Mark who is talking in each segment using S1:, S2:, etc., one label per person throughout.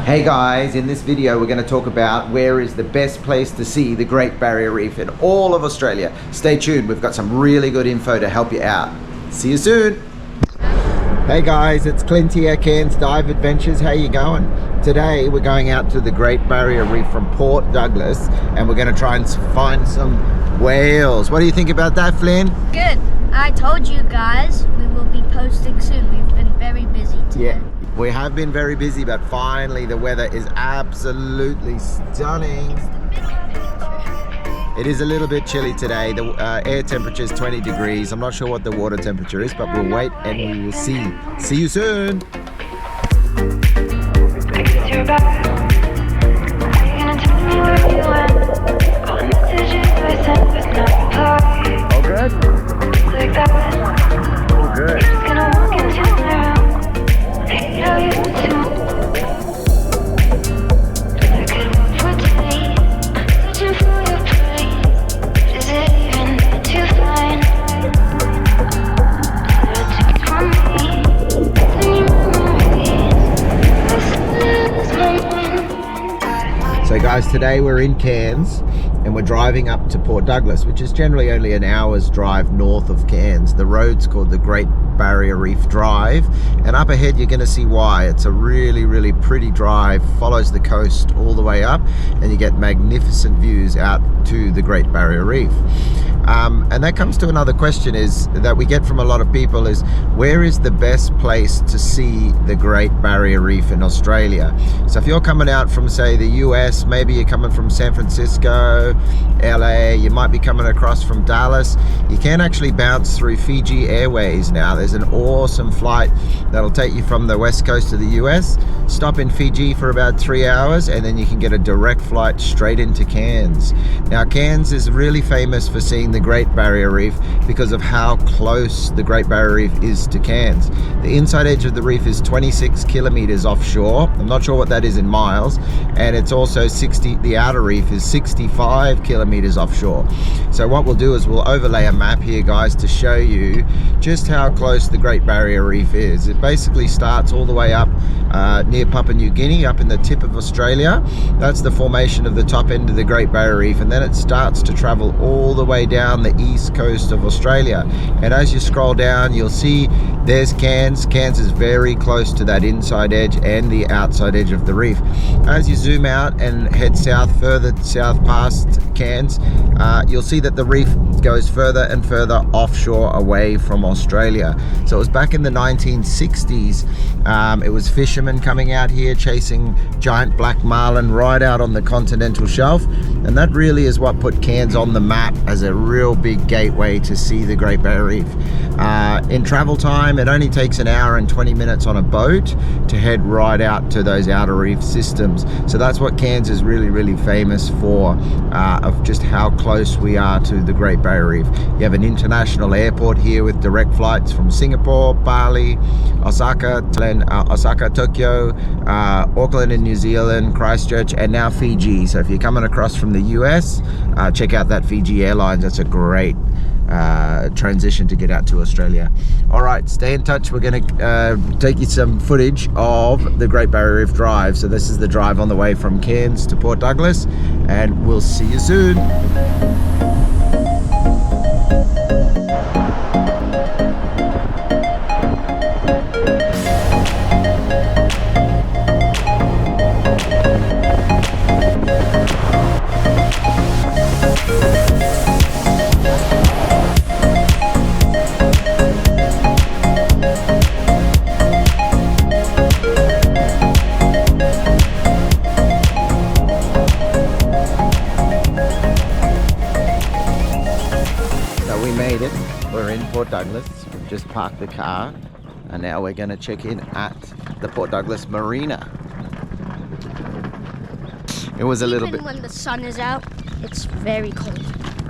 S1: Hey guys, in this video we're going to talk about where is the best place to see the Great Barrier Reef in all of Australia. Stay tuned, we've got some really good info to help you out. See you soon. Hey guys, it's Clint here, Cairns Dive Adventures. How you going? Today we're going out to the Great Barrier Reef from Port Douglas and we're going to try and find some whales. What do you think about that, Flynn?
S2: Good. I told you guys we will be posting soon. We've been very busy today.
S1: Yeah. We have been very busy, but finally the weather is absolutely stunning. It is a little bit chilly today. The air temperature is 20 degrees. I'm not sure what the water temperature is, but we'll wait and we will see. See you soon. All good? All good. So guys, today we're in Cairns and we're driving up to Port Douglas, which is generally only an hour's drive north of Cairns. The road's called the Great Barrier Reef Drive, and up ahead you're going to see why. It's a really pretty drive, follows the coast all the way up, and you get magnificent views out to the Great Barrier Reef. And that comes to another question is that we get from a lot of people is, where is the best place to see the Great Barrier Reef in Australia? So if you're coming out from, say, the US, maybe you're coming from San Francisco, LA, you might be coming across from Dallas, you can actually bounce through Fiji Airways now. There's an awesome flight that'll take you from the west coast of the US, stop in Fiji for about 3 hours, and then you can get a direct flight straight into Cairns. Now Cairns is really famous for seeing the Great Barrier Reef because of how close the Great Barrier Reef is to Cairns. The inside edge of the reef is 26 kilometers offshore. I'm not sure what that is in miles, and it's also the outer reef is 65 kilometers offshore. So what we'll do is we'll overlay a map here, guys, to show you just how close the Great Barrier Reef is. It basically starts all the way up near Papua New Guinea, up in the tip of Australia. That's the formation of the top end of the Great Barrier Reef, and then it starts to travel all the way down the east coast of Australia. And as you scroll down, you'll see there's Cairns. Cairns is very close to that inside edge and the outside edge of the reef. As you zoom out and head south, further south past Cairns, you'll see that the reef goes further and further offshore away from Australia. So it was back in the 1960s. It was fishermen coming out here chasing giant black marlin right out on the continental shelf, and that really is what put Cairns on the map as a real big gateway to see the Great Barrier Reef. In travel time, it only takes an hour and 20 minutes on a boat to head right out to those outer reef systems. So that's what Cairns is really famous for, of just how close we are to the Great Barrier Reef. You have an international airport here with direct flights from Singapore, Bali, Osaka, Tokyo, Auckland in New Zealand, Christchurch, and now Fiji. So if you're coming across from the US, check out that Fiji Airlines. That's a great transition to get out to Australia. All right, stay in touch. We're going to take you some footage of the Great Barrier Reef Drive. So this is the drive on the way from Cairns to Port Douglas, and we'll see you soon. We're in Port Douglas. We've just parked the car and now we're going to check in at the Port Douglas Marina. It was a little bit...
S2: Even when the sun is out, it's very cold.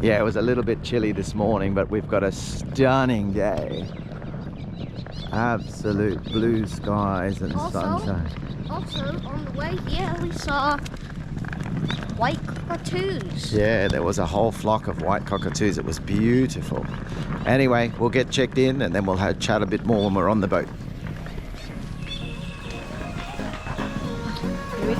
S1: Yeah, it was a little bit chilly this morning, but we've got a stunning day. Absolute blue skies and sunshine.
S2: Also, on the way here, we saw white cockatoos.
S1: Yeah, there was a whole flock of white cockatoos. It was beautiful. Anyway, we'll get checked in and then we'll chat a bit more when we're on the boat.
S2: Here we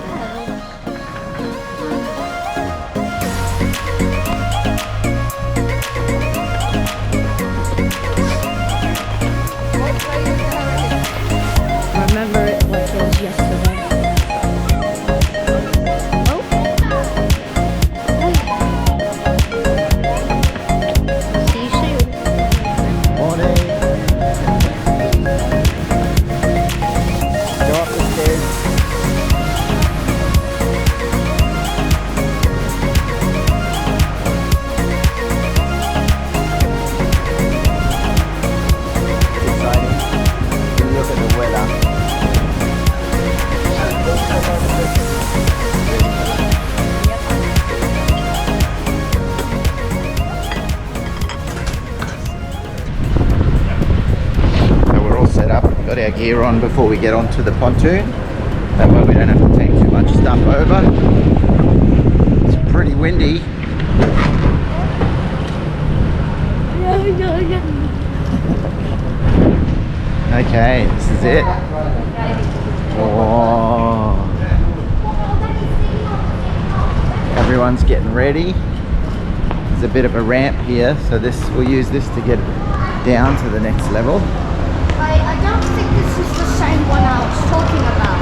S1: gear on before we get onto the pontoon. That way we don't have to take too much stuff over. It's pretty windy. Okay, this is it. Whoa. Everyone's getting ready. There's a bit of a ramp here, so we'll use this to get down to the next level.
S2: I don't think this is the same one I was talking about.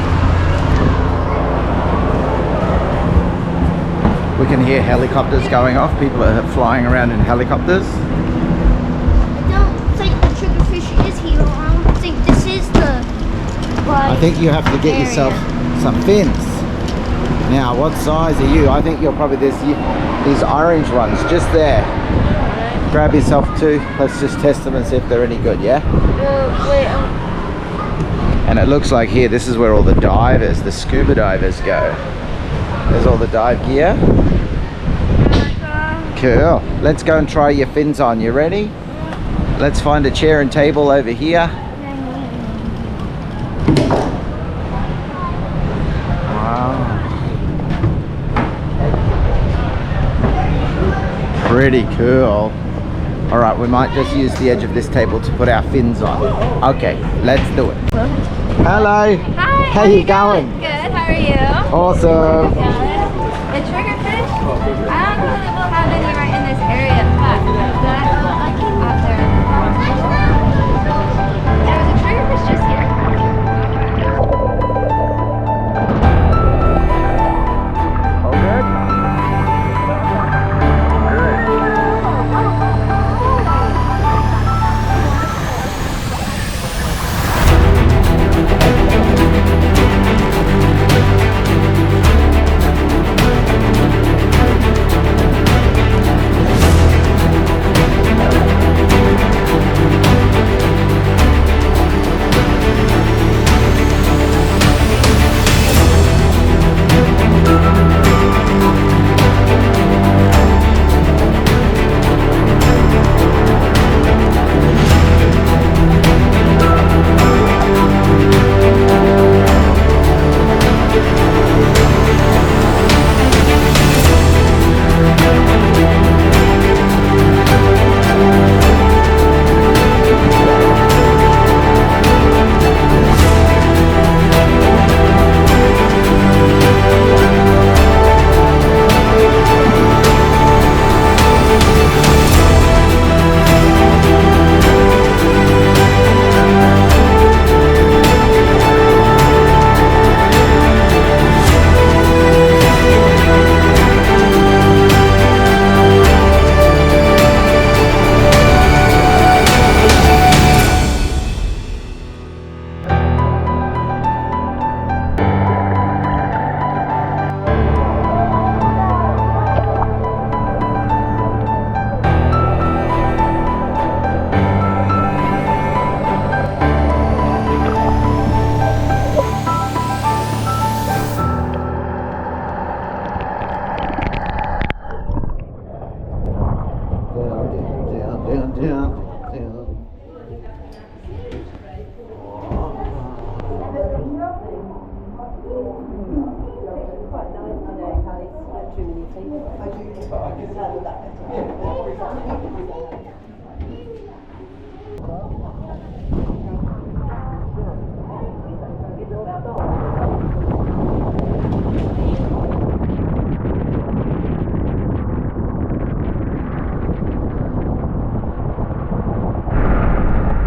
S1: We can hear helicopters going off. People are flying around in helicopters.
S2: I don't think the triggerfish is here. I don't think this is the right
S1: I think you have to get yourself some fins. Now, what size are you? I think you're probably these orange ones just there. Grab yourself two. Let's just test them and see if they're any good, yeah?
S2: wait.
S1: And it looks like here, this is where all the divers, the scuba divers go. There's all the dive gear. Cool. Let's go and try your fins on. You ready? Let's find a chair and table over here. Wow. Pretty cool. All right, we might just use the edge of this table to put our fins on. Okay, let's do it. Hello.
S3: Hi.
S1: How you going?
S3: Good. How are you?
S1: Awesome.
S3: The triggerfish? I don't know that we'll have any right in this area, but I came out there. There was a triggerfish just here.
S1: All good?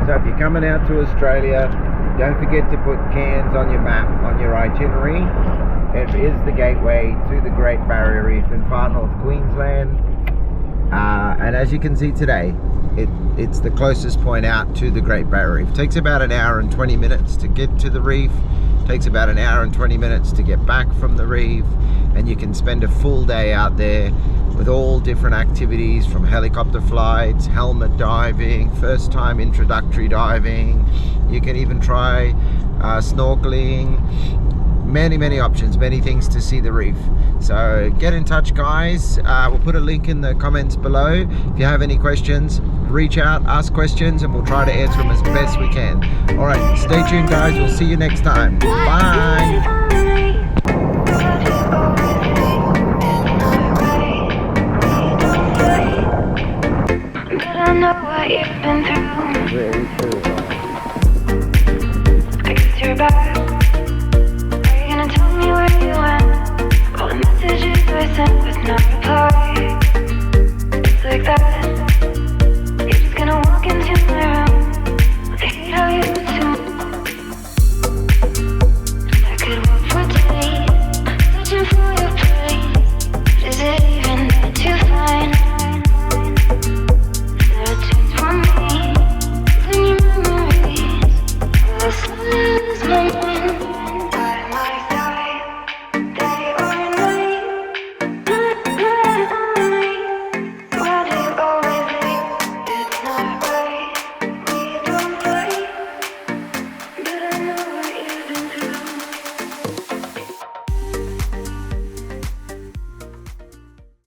S1: So if you're coming out to Australia, don't forget to put Cairns on your map, on your itinerary. It is the gateway to the Great Barrier Reef in far north Queensland. And as you can see today, it's the closest point out to the Great Barrier Reef. It takes about an hour and 20 minutes to get to the reef. It takes about an hour and 20 minutes to get back from the reef. And you can spend a full day out there with all different activities, from helicopter flights, helmet diving, first time introductory diving. You can even try snorkeling. Many options, many things to see the reef. So get in touch, guys. We'll put a link in the comments below. If you have any questions, reach out, ask questions, and we'll try to answer them as best we can. All right, stay tuned, guys. We'll see you next time. Bye.
S4: But I know what you've been through. I guess you're back. Are you gonna tell me where you went? All the messages I sent with no reply.